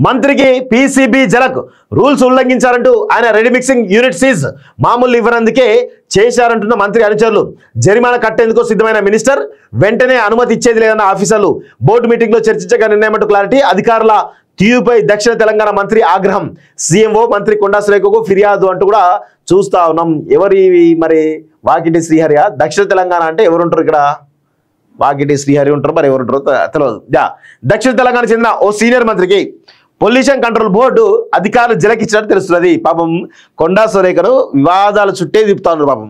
మంత్రికి PCB జలక్ rules ఉల్లంఘించారంటూ ఆయన ready mixing unit seize మామూలు ఇవ్వనందుకే చేశారంటున్న మంత్రి అనుచరులు. జరిమానా కట్టేందుకు సిద్ధమైన మినిస్టర్ వెంటనే అనుమతి ఇచ్చేది లేదన్న ఆఫీసర్లు. బోర్డు మీటింగ్లో చర్చించగా నిర్ణయం క్లారిటీ. అధికారుల తీరుపై దక్షిణ తెలంగాణ మంత్రి ఆగ్రహం. సీఎంఓ మంత్రి కొండా సురేఖకు ఫిర్యాదు అంటూ కూడా చూస్తా ఉన్నాం. ఎవరి మరి వాకిటి శ్రీహరి దక్షిణ తెలంగాణ అంటే ఎవరుంటారు ఇక్కడ? వాకిటి శ్రీహరి ఉంటారు, మరి ఎవరుంటారో తెలియదు. దక్షిణ తెలంగాణ చెందిన ఓ సీనియర్ మంత్రికి పొల్యూషన్ కంట్రోల్ బోర్డు అధికారులు జలకిచ్చినట్టు తెలుస్తున్నది. పాపం కొండా సురేఖను వివాదాల చుట్టే తిప్పుతా ఉన్నారు. పాపం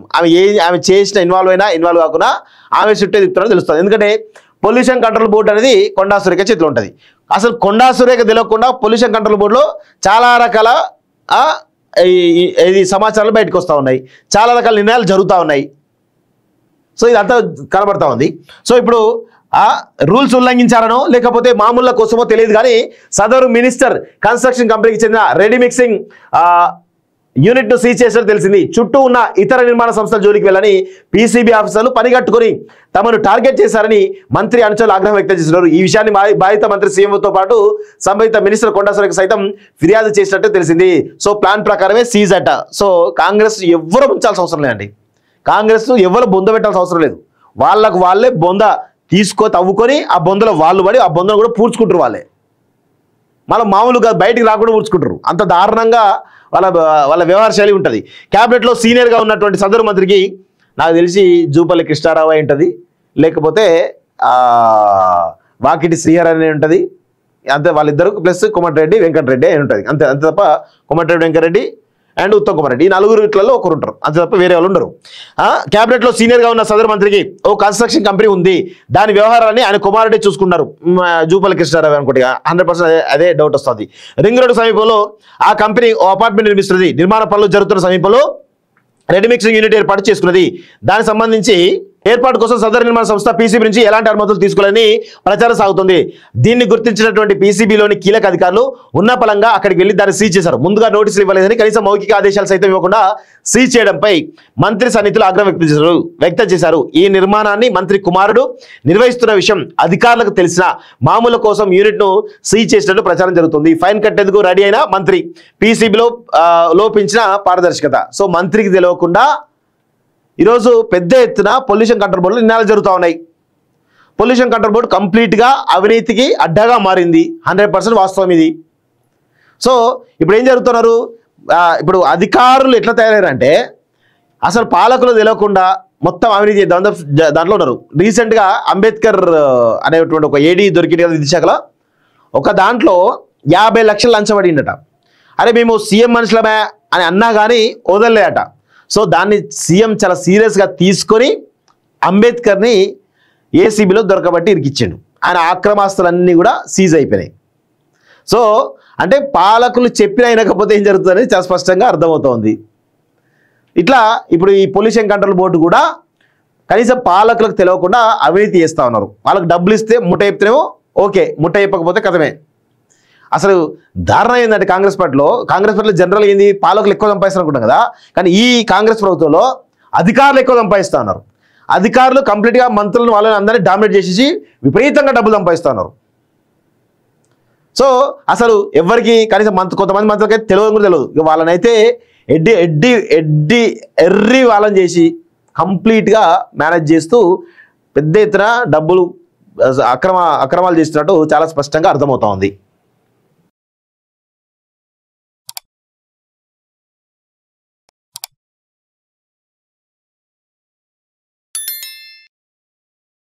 ఆమె చేసిన ఇన్వాల్వ్ కాకుండా ఆమె చుట్టే తిప్పుతున్నట్టు తెలుస్తుంది. ఎందుకంటే పొల్యూషన్ కంట్రోల్ బోర్డు అనేది కొండా సురేఖ చేతిలో ఉంటుంది. అసలు కొండా సురేఖ తెలియకుండా పొల్యూషన్ కంట్రోల్ బోర్డులో చాలా రకాల ఇది సమాచారాలు బయటకు వస్తూ ఉన్నాయి, చాలా రకాల నిర్ణయాలు జరుగుతూ ఉన్నాయి. సో ఇదంతా కనబడతా ఉంది. సో ఇప్పుడు రూల్స్ ఉల్లంఘించారనో లేకపోతే మామూళ్ళ కోసమో తెలియదు, కానీ సదరు మినిస్టర్ కన్స్ట్రక్షన్ కంపెనీకి చెందిన రెడీ మిక్సింగ్ యూనిట్ను సీజ్ చేసినట్టు తెలిసింది. చుట్టూ ఉన్న ఇతర నిర్మాణ సంస్థల జోలికి వెళ్ళని పీసీబీ ఆఫీసర్లు పనిగట్టుకుని తమను టార్గెట్ చేశారని మంత్రి అనుచరులు ఆగ్రహం వ్యక్తం చేస్తున్నారు. ఈ విషయాన్ని బాధిత మంత్రి సీఎంతో పాటు సంబంధిత మినిస్టర్ కొండా సురేఖ సైతం ఫిర్యాదు చేసినట్టు తెలిసింది. సో ప్లాన్ ప్రకారమే సీజ్ అట. సో కాంగ్రెస్ ఎవ్వరు ఉంచాల్సిన అవసరం లేదండి. కాంగ్రెస్ ఎవరు బొంద పెట్టాల్సిన అవసరం లేదు. వాళ్ళకు వాళ్ళే బొంద తవ్వుకొని ఆ బొందలో వాళ్ళు పడి ఆ బొందను కూడా పూడ్చుకుంటారు. వాళ్ళే మళ్ళీ మామూలుగా బయటికి రాకుండా పూడ్చుకుంటారు. అంత దారుణంగా వాళ్ళ వ్యవహార శైలి ఉంటుంది. క్యాబినెట్లో సీనియర్గా ఉన్నటువంటి సదరు మంత్రికి నాకు తెలిసి జూపల్లి కృష్ణారావు అయి ఉంటుంది, లేకపోతే వాకిటి శ్రీహరి అనే ఉంటుంది. అంతే వాళ్ళిద్దరు ప్లస్ కోమటిరెడ్డి వెంకటరెడ్డి అని ఉంటుంది. అంతే తప్ప కోమటిరెడ్డి వెంకటరెడ్డి అండ్ ఉత్తమ్ కుమార్ రెడ్డి, ఈ నలుగురిలో ఒకరు ఉంటారు, అంతే తప్ప వేరే వాళ్ళు ఉండరు. క్యాబినెట్లో సీనియర్గా ఉన్న సదరు మంత్రికి ఓ కన్స్ట్రక్షన్ కంపెనీ ఉంది, దాని వ్యవహారాన్ని ఆయన కుమార్ రెడ్డి చూసుకున్నారు. జూపల్లి కృష్ణారావు అనుకోండి, 100% అదే డౌట్ వస్తుంది. రింగ్ రోడ్డు సమీపంలో ఆ కంపెనీ ఓ అపార్ట్మెంట్ నిర్మిస్తుంది. నిర్మాణ పనులు జరుగుతున్న సమీపంలో రెడీ మిక్సింగ్ యూనిట్ ఏర్పాటు చేసుకున్నది. దానికి సంబంధించి ఏర్పాటు కోసం సదరు నిర్మాణ సంస్థ పీసీబీ నుంచి ఎలాంటి అనుమతులు తీసుకోవాలని ప్రచారం సాగుతుంది. దీన్ని గుర్తించినటువంటి పీసీబీలోని కీలక అధికారులు ఉన్న పలంగా అక్కడికి వెళ్లి దాన్ని సీజ్ చేశారు. ముందుగా నోటీసులు ఇవ్వలేదని కనీసం మౌఖిక ఆదేశాలు సైతం ఇవ్వకుండా సీజ్ చేయడంపై మంత్రి సన్నిహితులు ఆగ్రహం వ్యక్తం చేశారు. ఈ నిర్మాణాన్ని మంత్రి కుమారుడు నిర్వహిస్తున్న విషయం అధికారులకు తెలిసిన మామూలు కోసం యూనిట్ను సీజ్ చేసినట్టు ప్రచారం జరుగుతుంది. ఫైన్ కట్టేందుకు రెడీ అయిన మంత్రి పీసీబీలో లోపించిన పారదర్శకత. సో మంత్రికి తెలియకుండా ఈరోజు పెద్ద ఎత్తున పొల్యూషన్ కంట్రోల్ బోర్డులో నిర్ణయాలు జరుగుతూ ఉన్నాయి. పొల్యూషన్ కంట్రోల్ బోర్డు కంప్లీట్గా అవినీతికి అడ్డగా మారింది. 100% వాస్తవం ఇది. సో ఇప్పుడు ఏం జరుగుతున్నారు, ఇప్పుడు అధికారులు ఎట్లా తయారయ్యారంటే అసలు పాలకులు తెలియకుండా మొత్తం అవినీతి దాంట్లో ఉన్నారు. రీసెంట్గా అంబేద్కర్ అనేటువంటి ఒక ఏడీ దొరికింది కదా విద్యాశాఖలో, ఒక దాంట్లో 50 లక్షలు లంచబడిందట. అరే మేము సీఎం మనుషులమే అని అన్నా కానీ వదలలేదట. సో దాన్ని సీఎం చాలా సీరియస్గా తీసుకొని అంబేద్కర్ని ఏసీబీలో దొరకబట్టి ఇరికిచ్చాడు. ఆయన ఆక్రమాస్తులన్నీ కూడా సీజ్ అయిపోయినాయి. సో అంటే పాలకులు చెప్పినా వినకపోతే ఏం జరుగుతుందని చాలా స్పష్టంగా అర్థమవుతోంది. ఇట్లా ఇప్పుడు ఈ పొల్యూషన్ కంట్రోల్ బోర్డు కూడా కనీసం పాలకులకు తెలియకుండా అవినీతి చేస్తూ ఉన్నారు. వాళ్ళకి డబ్బులు ఇస్తే ముట్ట చెప్తేనేమో ఓకే, ముట్ట చెప్పకపోతే కథమే. అసలు దారుణం ఏంటంటే కాంగ్రెస్ పార్టీలో జనరల్గా ఏంది, పాలకులు ఎక్కువ సంపాదిస్తారు అనుకుంటాం కదా, కానీ ఈ కాంగ్రెస్ ప్రభుత్వంలో అధికారులు ఎక్కువ సంపాదిస్తూ ఉన్నారు. అధికారులు కంప్లీట్గా మంత్రులను వాళ్ళని అందరినీ డామినేట్ చేసేసి విపరీతంగా డబ్బులు సంపాదిస్తూ ఉన్నారు. సో అసలు ఎవరికి కనీసం కొంతమంది మంత్రులకైతే తెలియదు కూడా తెలియదు. వాళ్ళనైతే ఎర్రి వాళ్ళని చేసి కంప్లీట్గా మేనేజ్ చేస్తూ పెద్ద ఎత్తున డబ్బులు అక్రమాలు చేస్తున్నట్టు చాలా స్పష్టంగా అర్థమవుతా ఉంది.